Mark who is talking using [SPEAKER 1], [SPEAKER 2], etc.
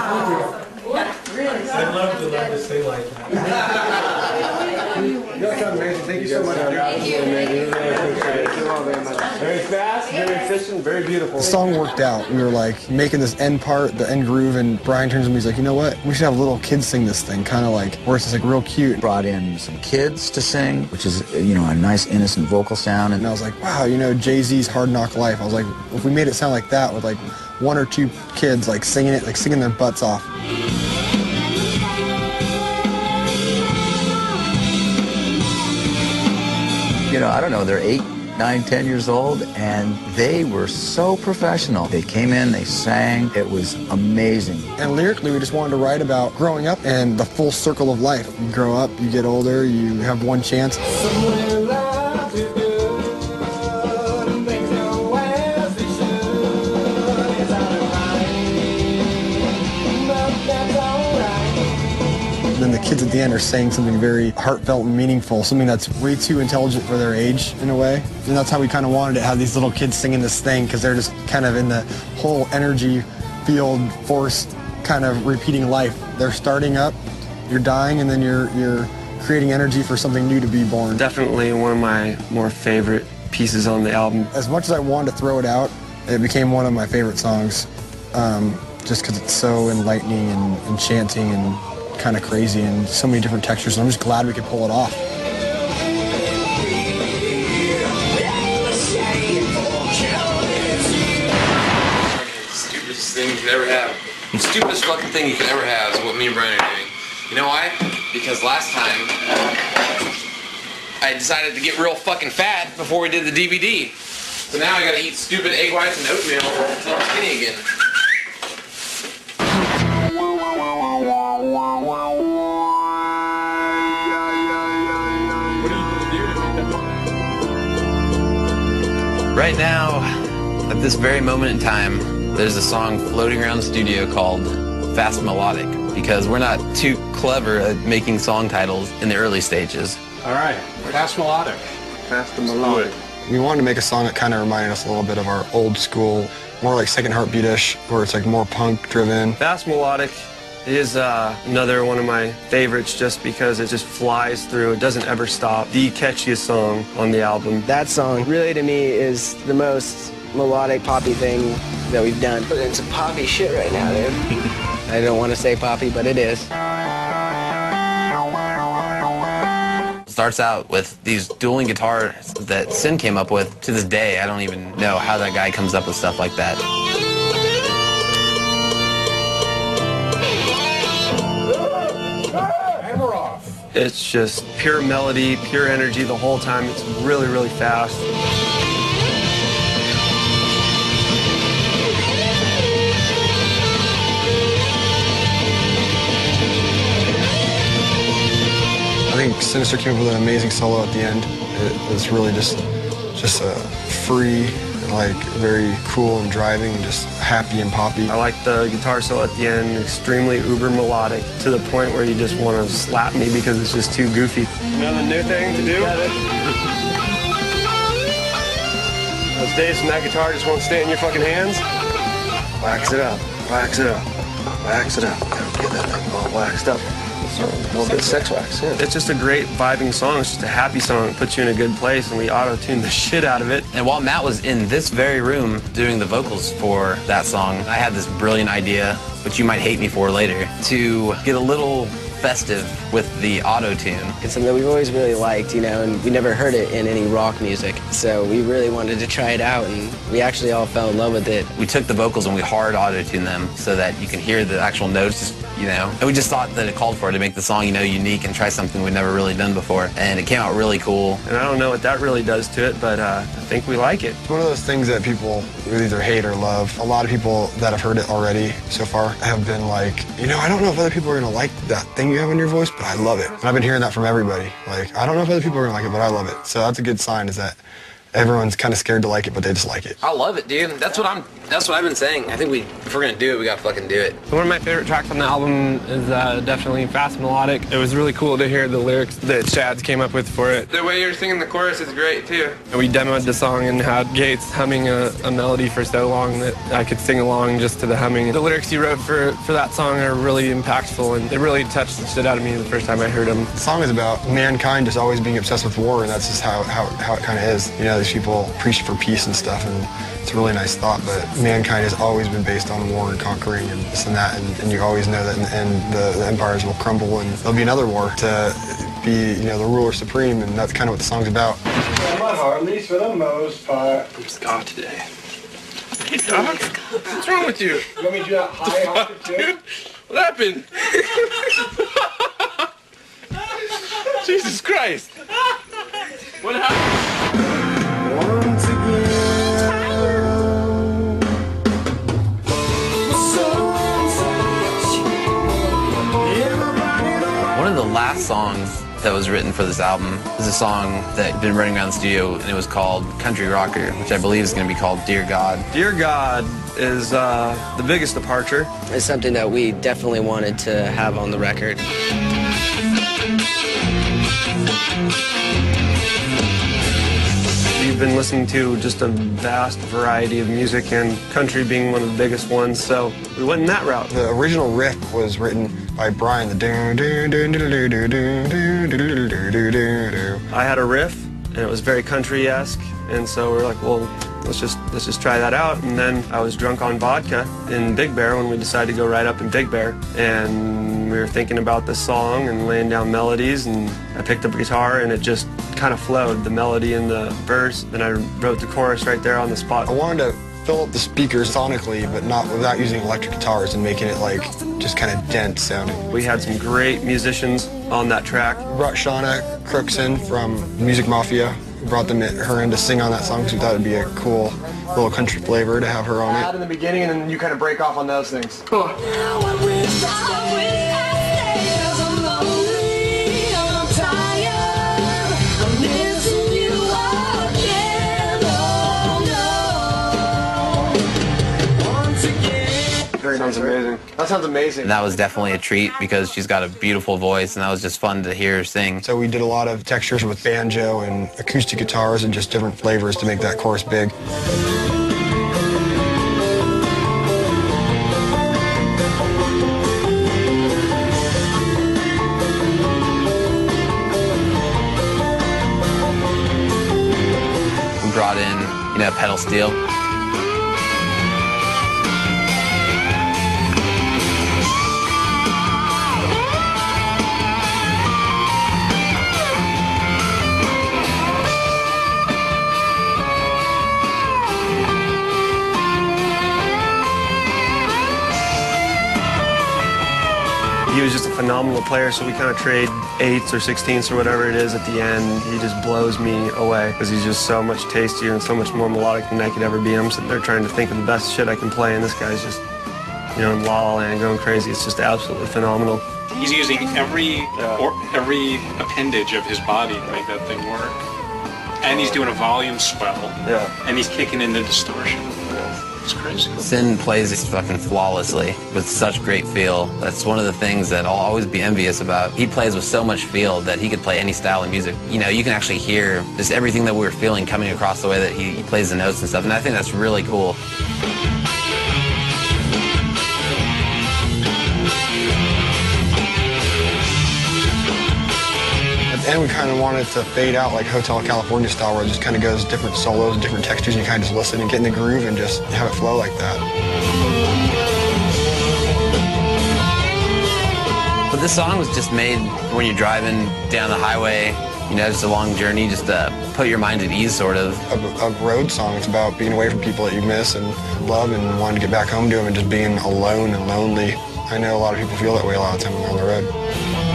[SPEAKER 1] Wow.
[SPEAKER 2] I'd love to learn to sing like that.
[SPEAKER 3] You guys sound amazing. Thank you so much.
[SPEAKER 1] Thank you. Thank you.
[SPEAKER 3] Thank you all very much. Very fast, very efficient, very beautiful.
[SPEAKER 4] The song worked out. We were like making this end part, the end groove, and Brian turns to me, he's like, you know what? We should have little kids sing this thing, kind of like, where it's just like real cute.
[SPEAKER 5] Brought in some kids to sing, which is, you know, a nice innocent vocal sound.
[SPEAKER 4] And I was like, wow, you know, Jay-Z's Hard Knock Life. I was like, if we made it sound like that with like one or two kids like singing it, like singing their butts off.
[SPEAKER 5] You know, I don't know, they're 8, 9, 10 years old, and they were so professional. They came in, they sang, it was amazing.
[SPEAKER 4] And lyrically, we just wanted to write about growing up and the full circle of life. You grow up, you get older, you have one chance. Then the kids at the end are saying something very heartfelt and meaningful, something that's way too intelligent for their age in a way. And that's how we kind of wanted to have these little kids singing this thing, because they're just kind of in the whole energy field force kind of repeating life. They're starting up, you're dying, and then you're creating energy for something new to be born.
[SPEAKER 2] Definitely one of my more favorite pieces on the album.
[SPEAKER 4] As much as I wanted to throw it out, it became one of my favorite songs, just because it's so enlightening and enchanting and kind of crazy and so many different textures, and I'm just glad we could pull it off.
[SPEAKER 6] Stupidest thing you could ever have. The stupidest fucking thing you could ever have is what me and Brian are doing. You know why? Because last time I decided to get real fucking fat before we did the DVD. So now I gotta eat stupid egg whites and oatmeal until I'm skinny again. Right now, at this very moment in time, there's a song floating around the studio called Fast Melodic, because we're not too clever at making song titles in the early stages.
[SPEAKER 3] All right, Fast Melodic. Fast and Melodic.
[SPEAKER 4] We wanted to make a song that kind of reminded us a little bit of our old school, more like Second Heartbeat-ish, where it's like more punk-driven.
[SPEAKER 2] Fast Melodic is another one of my favorites, just because it just flies through. It doesn't ever stop. The catchiest song on the album.
[SPEAKER 7] That song really to me is the most melodic poppy thing that we've done. But it's some poppy shit right now, dude. I don't want to say poppy, but it is.
[SPEAKER 6] It starts out with these dueling guitars that Sin came up with. To this day, I don't even know how that guy comes up with stuff like that.
[SPEAKER 2] It's just pure melody, pure energy the whole time. It's really, really fast.
[SPEAKER 4] I think Sinister came up with an amazing solo at the end. It was really just a free, like very cool and driving, and just happy and poppy.
[SPEAKER 2] I like the guitar solo at the end, extremely uber melodic, to the point where you just want to slap me because it's just too goofy.
[SPEAKER 3] Another new thing to do? Those days when that guitar just won't stay in your fucking hands? Wax it up, wax it up, wax it up. Get that thing all waxed up. A little bit of sex wax, yeah.
[SPEAKER 2] It's just a great vibing song. It's just a happy song. It puts you in a good place, and we auto-tuned the shit out of it.
[SPEAKER 6] And while Matt was in this very room doing the vocals for that song, I had this brilliant idea, which you might hate me for later, to get a little festive with the auto-tune.
[SPEAKER 7] It's something that we've always really liked, you know, and we never heard it in any rock music. So we really wanted to try it out, and we actually all fell in love with it.
[SPEAKER 6] We took the vocals and we hard auto-tuned them so that you can hear the actual notes, you know. And we just thought that it called for it to make the song, you know, unique and try something we'd never really done before. And it came out really cool.
[SPEAKER 2] And I don't know what that really does to it, but I think we like it.
[SPEAKER 4] It's one of those things that people either hate or love. A lot of people that have heard it already so far have been like, you know, I don't know if other people are going to like that thing you have in your voice, but I love it. And I've been hearing that from everybody. Like, I don't know if other people are going to like it, but I love it. So that's a good sign, is that everyone's kind of scared to like it, but they just like it.
[SPEAKER 6] I love it, dude. That's what I've been saying. I think if we're gonna do it, we gotta fucking do it.
[SPEAKER 2] One of my favorite tracks on the album is definitely Fast Melodic. It was really cool to hear the lyrics that Chad came up with for it. The way you're singing the chorus is great, too. We demoed the song and had Gates humming a melody for so long that I could sing along just to the humming. The lyrics he wrote for that song are really impactful, and it really touched the shit out of me the first time I heard them.
[SPEAKER 4] The song is about mankind just always being obsessed with war, and that's just how it kind of is. You know, these people preach for peace and stuff, and it's a really nice thought, but mankind has always been based on war and conquering and this and that, and you always know that in the end the empires will crumble and there'll be another war to be, you know, the ruler supreme, and that's kind of what the song's about.
[SPEAKER 3] My Harleys for the most part.
[SPEAKER 2] I'm Scott today. Hey, dog. What's wrong with you?
[SPEAKER 3] You want me to do that high octave too?
[SPEAKER 2] Dude, what happened? Jesus Christ. What happened?
[SPEAKER 3] Once again.
[SPEAKER 6] One of the last songs that was written for this album is a song that had been running around the studio, and it was called Country Rocker, which I believe is going to be called Dear God.
[SPEAKER 2] Dear God is the biggest departure.
[SPEAKER 7] It's something that we definitely wanted to have on the record.
[SPEAKER 2] We've been listening to just a vast variety of music, and country being one of the biggest ones, so we went in that route.
[SPEAKER 4] The original riff was written by Brian.
[SPEAKER 2] I had a riff, and it was very country-esque, and so we were like, well, let's just try that out. And then I was drunk on vodka in Big Bear when we decided to go right up in Big Bear, and we were thinking about this song and laying down melodies, and I picked up a guitar, and it just kind of flowed, the melody and the verse. Then I wrote the chorus right there on the spot.
[SPEAKER 4] I wanted to fill up the speakers sonically, but not without using electric guitars and making it like just kind of dense sounding.
[SPEAKER 2] We had some great musicians on that track.
[SPEAKER 4] We brought Shauna Crooks in from Music Mafia. We brought her in to sing on that song because we thought it'd be a cool little country flavor to have her on it.
[SPEAKER 3] In the beginning, and then you kind of break off on those things.
[SPEAKER 2] Cool.
[SPEAKER 3] Sounds amazing. That sounds amazing.
[SPEAKER 6] And that was definitely a treat because she's got a beautiful voice, and that was just fun to hear her sing.
[SPEAKER 4] So we did a lot of textures with banjo and acoustic guitars and just different flavors to make that chorus big.
[SPEAKER 6] We brought in, you know, pedal steel.
[SPEAKER 2] He was just a phenomenal player, so we kind of trade 8ths or 16ths or whatever it is at the end. He just blows me away because he's just so much tastier and so much more melodic than I could ever be. I'm sitting there trying to think of the best shit I can play, and this guy's just, you know, in La La Land going crazy. It's just absolutely phenomenal.
[SPEAKER 1] He's using every appendage of his body to make that thing work. And he's doing a volume swell.
[SPEAKER 2] Yeah.
[SPEAKER 1] And he's kicking into distortion. It's crazy.
[SPEAKER 6] Sin plays this fucking flawlessly with such great feel. That's one of the things that I'll always be envious about. He plays with so much feel that he could play any style of music. You know, you can actually hear just everything that we were feeling coming across the way that he plays the notes and stuff, and I think that's really cool.
[SPEAKER 4] And we kind of wanted to fade out like Hotel California style, where it just kind of goes different solos, different textures, and you kind of just listen and get in the groove and just have it flow like that.
[SPEAKER 6] But this song was just made when you're driving down the highway, you know, just a long journey, just to put your mind at ease, sort of.
[SPEAKER 4] A road song. It's about being away from people that you miss and love and wanting to get back home to them and just being alone and lonely. I know a lot of people feel that way a lot of time when they're on the road.